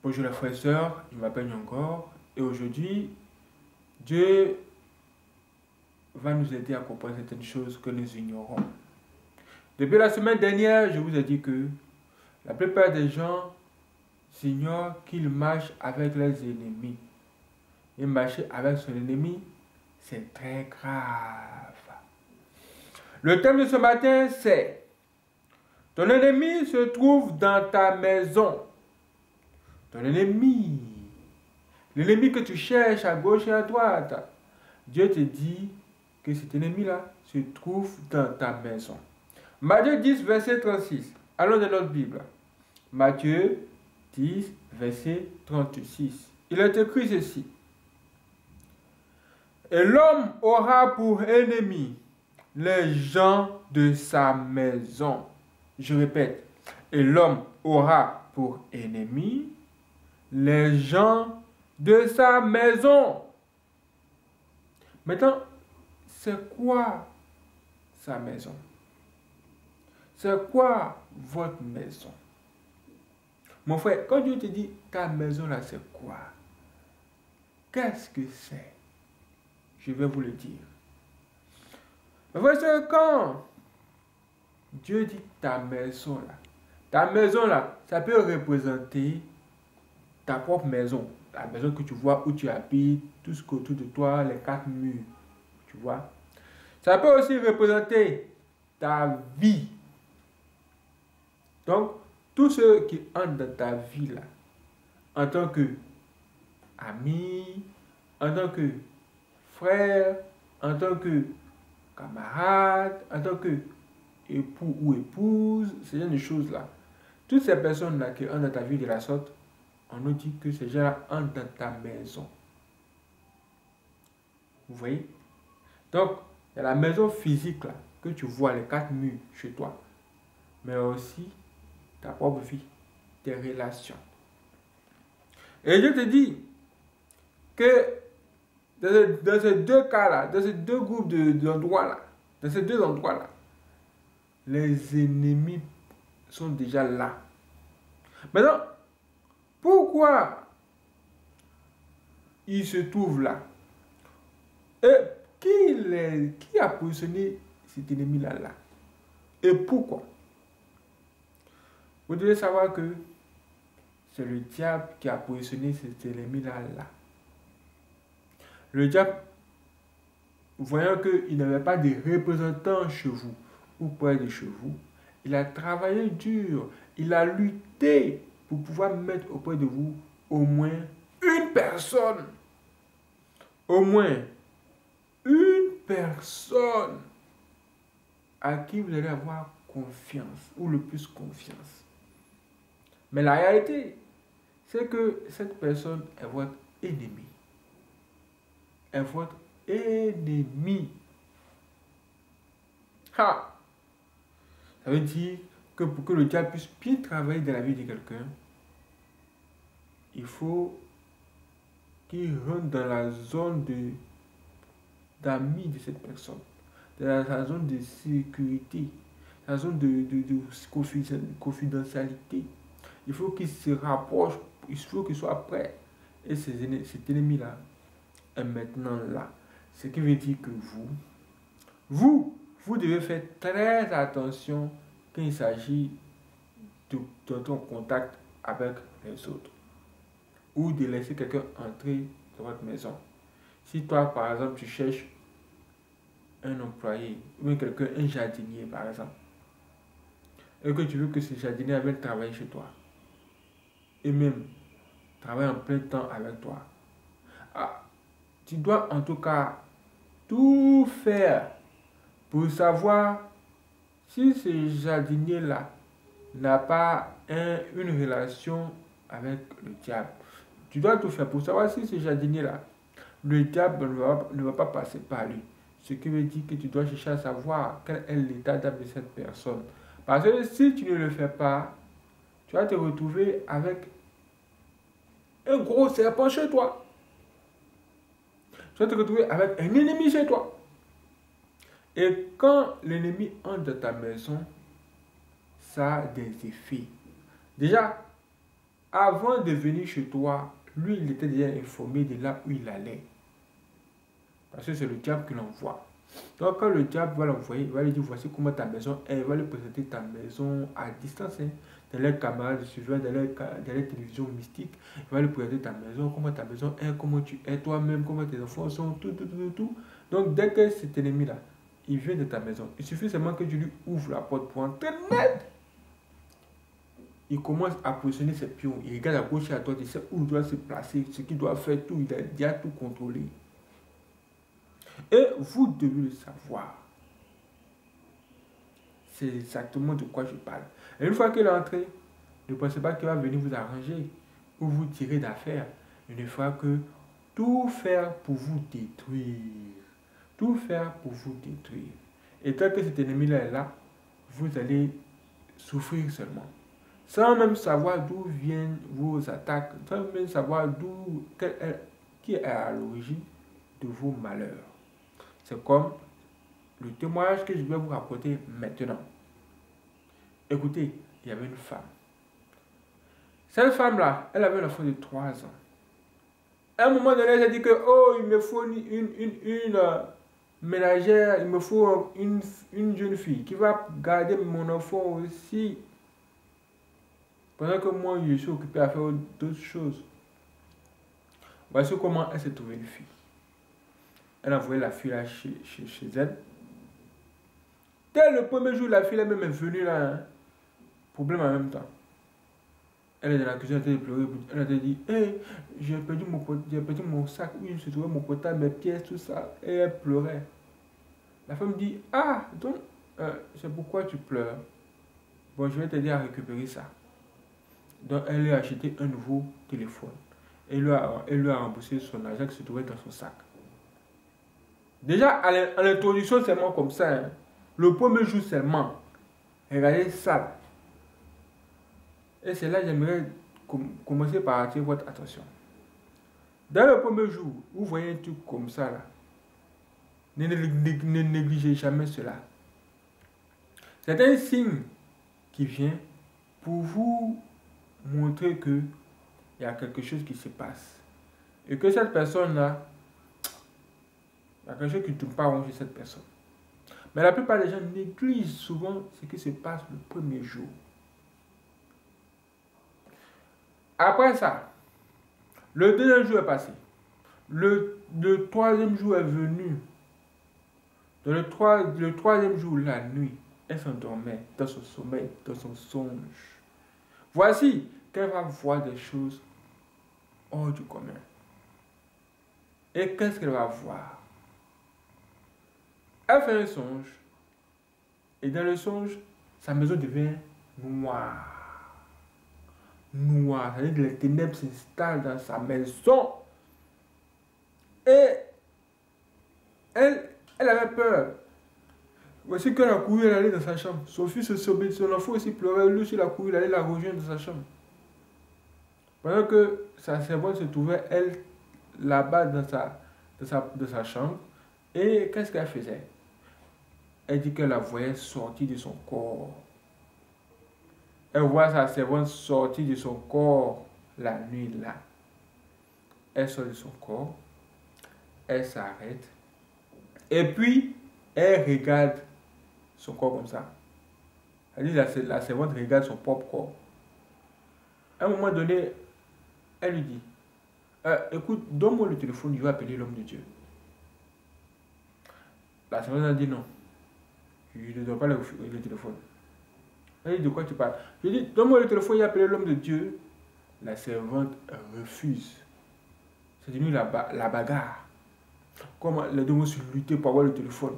Bonjour les frères et sœurs, je m'appelle encore et aujourd'hui, Dieu va nous aider à comprendre certaines choses que nous ignorons. Depuis la semaine dernière, je vous ai dit que la plupart des gens ignorent qu'ils marchent avec leurs ennemis. Et marcher avec son ennemi, c'est très grave. Le thème de ce matin, c'est: ton ennemi se trouve dans ta maison. Ton ennemi, l'ennemi que tu cherches à gauche et à droite, Dieu te dit que cet ennemi-là se trouve dans ta maison. Matthieu 10, verset 36. Allons dans notre Bible. Matthieu 10, verset 36. Il est écrit ceci: et l'homme aura pour ennemi les gens de sa maison. Je répète, et l'homme aura pour ennemi les gens de sa maison. Maintenant, c'est quoi sa maison? C'est quoi votre maison? Mon frère, quand Dieu te dit ta maison là, c'est quoi? Qu'est-ce que c'est? Je vais vous le dire. Parce que quand Dieu dit ta maison là, ça peut représenter ta propre maison, la maison que tu vois où tu habites, tout ce qu'autour de toi, les quatre murs, tu vois. Ça peut aussi représenter ta vie. Donc, tous ceux qui entrent dans ta vie là, en tant que ami, en tant que frère, en tant que camarade, en tant que époux ou épouse, ce genre de choses là. Toutes ces personnes là qui entrent dans ta vie de la sorte, on nous dit que ces gens-là entrent dans ta maison. Vous voyez? Donc, il y a la maison physique là, que tu vois, les quatre murs chez toi. Mais aussi ta propre vie, tes relations. Et je te dis que dans ces deux cas-là, dans ces deux groupes d'endroits-là, dans ces deux endroits-là, les ennemis sont déjà là. Maintenant, pourquoi ils se trouvent là? Et qui a positionné cet ennemi-là là? Et pourquoi? Vous devez savoir que c'est le diable qui a positionné cet ennemi-là là. Le diable, voyant qu'il n'avait pas de représentants chez vous ou près de chez vous, il a travaillé dur, il a lutté pour pouvoir mettre auprès de vous au moins une personne. Au moins une personne à qui vous allez avoir confiance, ou le plus confiance. Mais la réalité, c'est que cette personne est votre ennemi. Est votre ennemi. Ha! Ça veut dire que pour que le diable puisse bien travailler dans la vie de quelqu'un, il faut qu'il rentre dans la zone d'amis de cette personne, dans sa zone de sécurité, sa zone de confidentialité. Il faut qu'il se rapproche, il faut qu'il soit prêt. Et cet ennemi-là est maintenant là. Ce qui veut dire que vous devez faire très attention quand il s'agit de ton contact avec les autres. Ou de laisser quelqu'un entrer dans votre maison. Si toi, par exemple, tu cherches un employé, ou quelqu'un, un jardinier, par exemple, et que tu veux que ce jardinier vienne travailler chez toi, et même travailler en plein temps avec toi, tu dois en tout cas tout faire pour savoir si ce jardinier-là n'a pas une relation avec le diable. Tu dois tout faire pour savoir si ce jardinier-là, le diable ne va pas passer par lui. Ce qui veut dire que tu dois chercher à savoir quel est l'état d'âme de cette personne. Parce que si tu ne le fais pas, tu vas te retrouver avec un gros serpent chez toi. Tu vas te retrouver avec un ennemi chez toi. Et quand l'ennemi entre dans ta maison, ça a des effets. Déjà, avant de venir chez toi, lui, il était déjà informé de là où il allait. Parce que c'est le diable qui l'envoie. Donc, quand le diable va l'envoyer, il va lui dire voici comment ta maison est. Il va lui présenter ta maison à distance. Hein, dans les caméras de surveillance, dans les télévisions mystiques. Il va lui présenter ta maison, comment ta maison est, comment tu es toi-même, comment tes enfants sont, tout. Donc, dès que cet ennemi-là, il vient de ta maison, il suffit seulement que tu lui ouvres la porte pour entrer net. Il commence à positionner ses pions. Il regarde à gauche et à droite, il sait où il doit se placer, ce qu'il doit faire, tout. Il a déjà tout contrôlé. Et vous devez le savoir. C'est exactement de quoi je parle. Et une fois qu'il est entré, ne pensez pas qu'il va venir vous arranger ou vous tirer d'affaire. Il ne fera que tout faire pour vous détruire. Tout faire pour vous détruire. Et tant que cet ennemi-là est là, vous allez souffrir seulement. Sans même savoir d'où viennent vos attaques, sans même savoir qui est à l'origine de vos malheurs. C'est comme le témoignage que je vais vous raconter maintenant. Écoutez, il y avait une femme. Cette femme-là, elle avait un enfant de 3 ans. À un moment donné, elle a dit que, oh, il me faut une ménagère, il me faut une jeune fille qui va garder mon enfant aussi. Pendant que moi, je suis occupé à faire d'autres choses. Voici comment elle s'est trouvée une fille. Elle a envoyé la fille là chez elle. Dès le premier jour, la fille elle-même est venue là. Hein. Problème en même temps. Elle est dans la cuisine, elle a pleuré. Elle a dit, hey, j'ai perdu mon sac. Oui, je suis trouvé mon portable, mes pièces, tout ça. Et elle pleurait. La femme dit, ah, donc, c'est pourquoi tu pleures. Bon, je vais t'aider à récupérer ça. Donc, elle lui a acheté un nouveau téléphone. Elle lui a remboursé son argent qui se trouvait dans son sac. Déjà, à l'introduction, seulement comme ça. Hein. Le premier jour seulement. Regardez ça. Et c'est là que j'aimerais commencer par attirer votre attention. Dans le premier jour, vous voyez un truc comme ça là. Ne négligez jamais cela. C'est un signe qui vient pour vous montrer que il y a quelque chose qui se passe. Et que cette personne-là, il y a quelque chose qui ne tourne pas rond chez cette personne. Mais la plupart des gens négligent souvent ce qui se passe le premier jour. Après ça, le deuxième jour est passé. Le troisième jour est venu. Dans le troisième jour, la nuit, elle s'endormait dans son sommeil, dans son songe. Voici qu'elle va voir des choses hors du commun. Et qu'est-ce qu'elle va voir? Elle fait un songe. Et dans le songe, sa maison devient noire. Noire. C'est-à-dire que les ténèbres s'installent dans sa maison. Et elle avait peur. Voici qu'elle a couru, elle allait dans sa chambre. Son fils se sommeillait, son enfant aussi pleurait. Lui aussi, il a couru, il allait la rejoindre dans sa chambre. Pendant que sa servante se trouvait, elle, là-bas dans sa chambre. Et qu'est-ce qu'elle faisait? Elle dit qu'elle la voyait sortir de son corps. Elle voit sa servante sortir de son corps la nuit là. Elle sort de son corps. Elle s'arrête. Et puis, elle regarde son corps comme ça. Elle dit la servante regarde son propre corps. À un moment donné, elle lui dit, écoute, donne-moi le téléphone, je vais appeler l'homme de Dieu. La servante a dit non. Je ne dois pas le téléphone. Elle dit, de quoi tu parles? Je dis, donne-moi le téléphone, il a appelé l'homme de Dieu. La servante refuse. C'est devenu la bagarre. Comment les deux vont se lutter pour avoir le téléphone.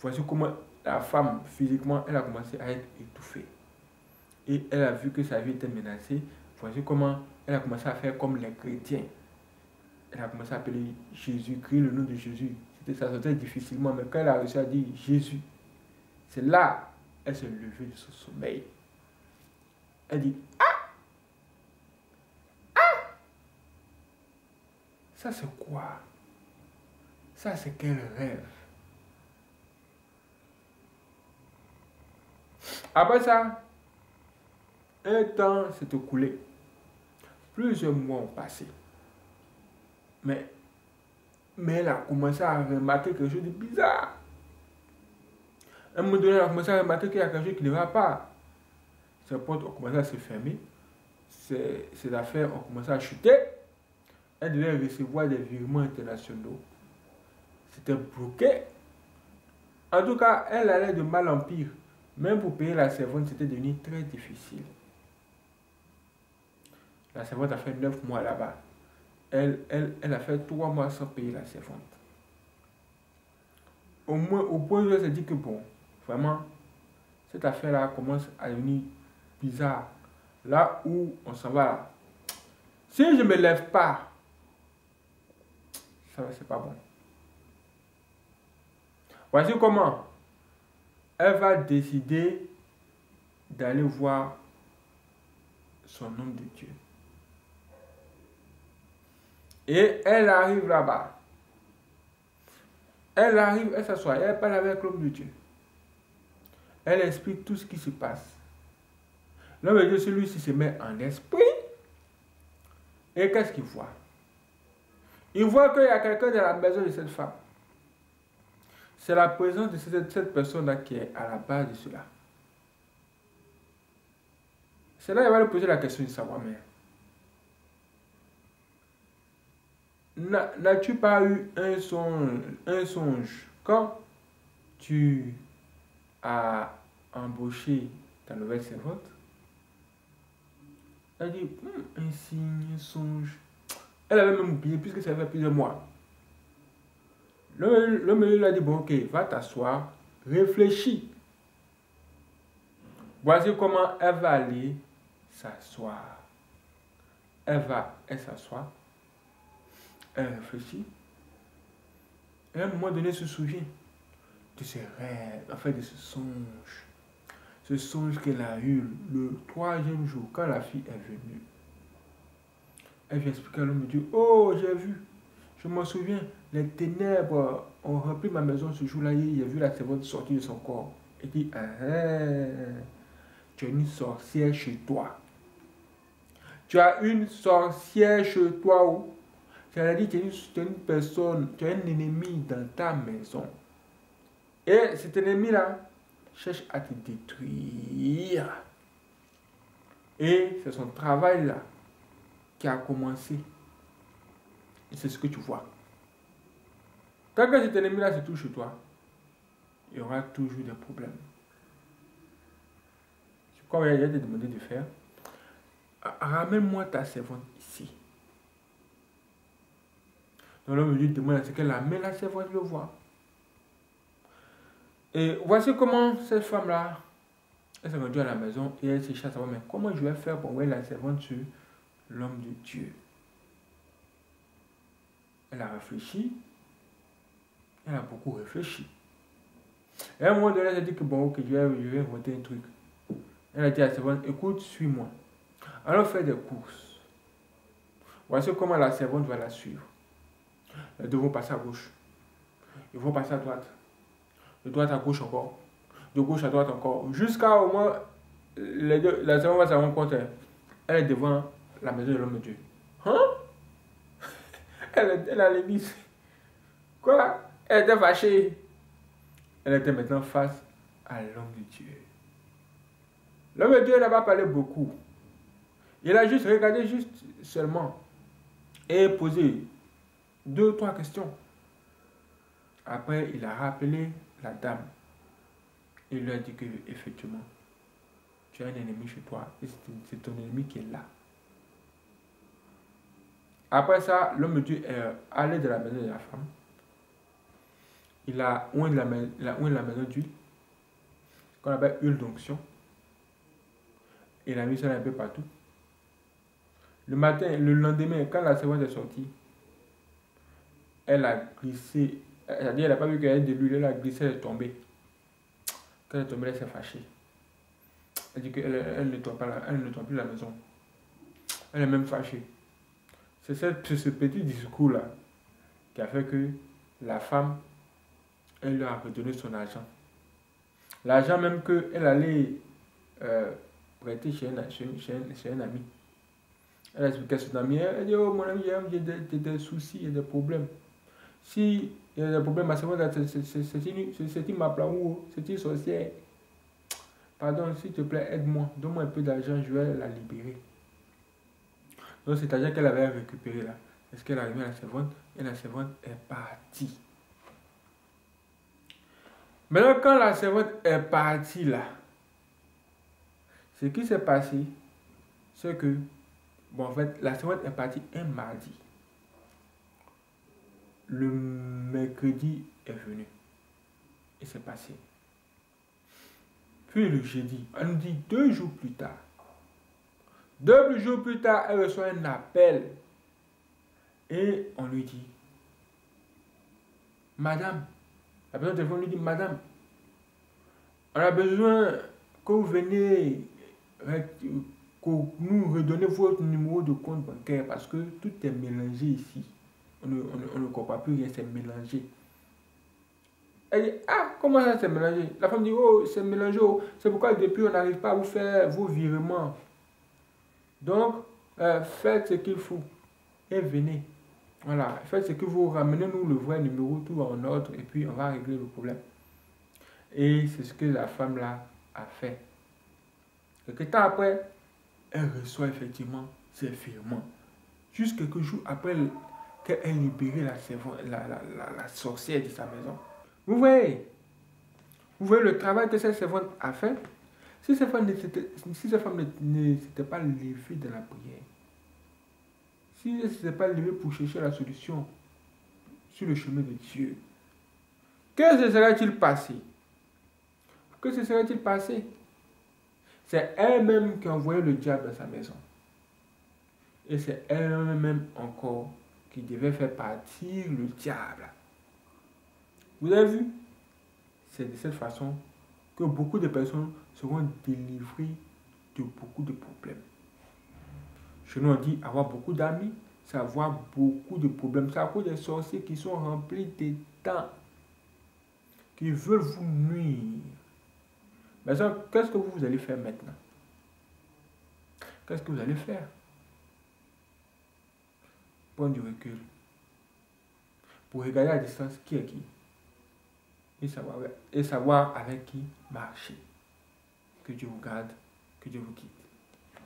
Voici comment la femme, physiquement, elle a commencé à être étouffée. Et elle a vu que sa vie était menacée. Voici comment elle a commencé à faire comme les chrétiens. Elle a commencé à appeler Jésus, crier le nom de Jésus. Ça sortait difficilement, mais quand elle a réussi à dire Jésus, c'est là elle s'est levée de son sommeil. Elle dit, ah! Ah! Ça c'est quoi? Ça c'est quel rêve? Après ça, un temps s'est écoulé. Plusieurs mois ont passé. Mais elle a commencé à remarquer quelque chose de bizarre. À un moment donné, elle a commencé à remarquer qu'il y a quelque chose qui ne va pas. Ses portes ont commencé à se fermer. Ses affaires ont commencé à chuter. Elle devait recevoir des virements internationaux. C'était bloqué. En tout cas, elle allait de mal en pire. Même pour payer la servante, c'était devenu très difficile. La servante a fait 9 mois là-bas. Elle a fait 3 mois sans payer la servante. Au point où elle s'est dit que bon, vraiment, cette affaire-là commence à devenir bizarre. Là où on s'en va là. Si je ne me lève pas, ça c'est pas bon. Voici comment elle va décider d'aller voir son homme de Dieu. Et elle arrive là-bas. Elle arrive, elle s'assoit, elle parle avec l'homme de Dieu. Elle explique tout ce qui se passe. L'homme de Dieu, celui-ci se met en esprit. Et qu'est-ce qu'il voit? Il voit qu'il y a quelqu'un dans la maison de cette femme. C'est la présence de cette personne-là qui est à la base de cela. C'est là qu'il va lui poser la question de savoir, mais n'as-tu pas eu un songe quand tu as embauché ta nouvelle servante? Elle dit, un signe, un songe. Elle avait même oublié puisque ça fait plusieurs mois. L'homme lui a dit, bon ok, va t'asseoir, réfléchis. Voici comment elle va aller s'asseoir. Elle s'assoit, elle réfléchit. Et à un moment donné, elle se souvient de ses rêves, enfin de ce songe. Ce songe qu'elle a eu le 3e jour, quand la fille est venue. Elle vient expliquer à l'homme de Dieu, oh, j'ai vu, je m'en souviens, les ténèbres ont rempli ma maison ce jour-là, j'ai vu la servante sortir de son corps. Elle dit, tu as une sorcière chez toi. Tu as une sorcière chez toi où? C'est-à-dire que tu as une personne, tu as un ennemi dans ta maison. Et cet ennemi-là cherche à te détruire. Et c'est son travail-là qui a commencé. Et c'est ce que tu vois. Quand cet ennemi-là se touche chez toi, il y aura toujours des problèmes. C'est comme il a été demandé de faire. Ramène-moi ta servante ici. Donc l'homme lui demande à ce qu'elle amène la servante le voir. Et voici comment cette femme-là, elle s'est rendue à la maison et elle cherche à savoir, mais comment je vais faire pour envoyer la servante sur l'homme de Dieu? Elle a réfléchi. Elle a beaucoup réfléchi. Et à un moment donné, elle a dit que bon, ok, je vais inventer un truc. Elle a dit à la servante, écoute, suis-moi. Allons faire des courses. Voici comment la servante va la suivre. Les deux vont passer à gauche. Ils vont passer à droite. De droite à gauche encore. De gauche à droite encore. Jusqu'à au moins, la servante va se rendre compte. Elle est devant la maison de l'homme de Dieu. Hein? Elle a l'église. Quoi? Elle était fâchée. Elle était maintenant face à l'homme de Dieu. L'homme de Dieu n'a pas parlé beaucoup. Il a juste regardé seulement et posé 2 ou 3 questions. Après, il a rappelé la dame. Il lui a dit que effectivement, tu as un ennemi chez toi et c'est ton ennemi qui est là. Après ça, l'homme de Dieu est allé de la maison de la femme. Il a oint la maison d'huile, qu'on appelle huile d'onction. Il a mis ça un peu partout. Le matin, le lendemain, quand la servante est sortie, elle a glissé. C'est-à-dire, elle n'a pas vu qu'il y avait de l'huile, elle a glissé, elle est tombée. Quand elle est tombée, elle s'est fâchée. Elle dit qu'elle ne nettoie plus la maison. Elle est même fâchée. C'est ce petit discours-là qui a fait que la femme, elle lui a redonné son argent. L'argent même qu'elle allait prêter chez un ami. Elle a expliqué à son ami. Elle dit, oh mon ami, j'ai des soucis, il y a des problèmes. Si il y a des problèmes, ma servante, c'est une maplaou, c'est une sorcière. Pardon, s'il te plaît, aide-moi. Donne-moi un peu d'argent, je vais la libérer. Donc cet argent qu'elle avait récupéré là, est-ce qu'elle est arrivée à la servante et la servante est partie. Maintenant, quand la servante est partie là, ce qui s'est passé, c'est que, bon, en fait, la servante est partie un mardi. Le mercredi est venu. Et c'est passé. Puis le jeudi, on nous dit 2 jours plus tard. 2 jours plus tard, elle reçoit un appel. Et on lui dit, Madame, la personne au téléphone lui dit, Madame, on a besoin que vous veniez, que nous redonner votre numéro de compte bancaire parce que tout est mélangé ici. On ne comprend plus rien, c'est mélangé. Elle dit, ah, comment ça c'est mélangé? La femme dit, oh, c'est mélangé, oh. C'est pourquoi depuis on n'arrive pas à vous faire vos virements. Donc, faites ce qu'il faut et venez. Voilà, faites ce que vous ramenez nous le vrai numéro, tout en ordre, et puis on va régler le problème. Et c'est ce que la femme là a fait. Quelques temps après, elle reçoit effectivement ses virements. Juste quelques jours après qu'elle ait libéré la sorcière de sa maison. Vous voyez le travail que cette servante a fait. Si cette femme ne s'était pas levée de la prière, si elle ne s'était pas levée pour chercher la solution sur le chemin de Dieu, que se serait-il passé? Que se serait-il passé? C'est elle-même qui a envoyé le diable dans sa maison. Et c'est elle-même encore qui devait faire partir le diable. Vous avez vu? C'est de cette façon que beaucoup de personnes seront délivrées de beaucoup de problèmes. Chez nous, on dit avoir beaucoup d'amis, c'est avoir beaucoup de problèmes. C'est à cause des sorciers qui sont remplis de temps, qui veulent vous nuire. Mais qu'est-ce que vous allez faire maintenant? Qu'est-ce que vous allez faire? Prendre du recul. Pour regarder à distance qui est qui. Et savoir avec qui marcher. Que Dieu vous garde, que Dieu vous quitte.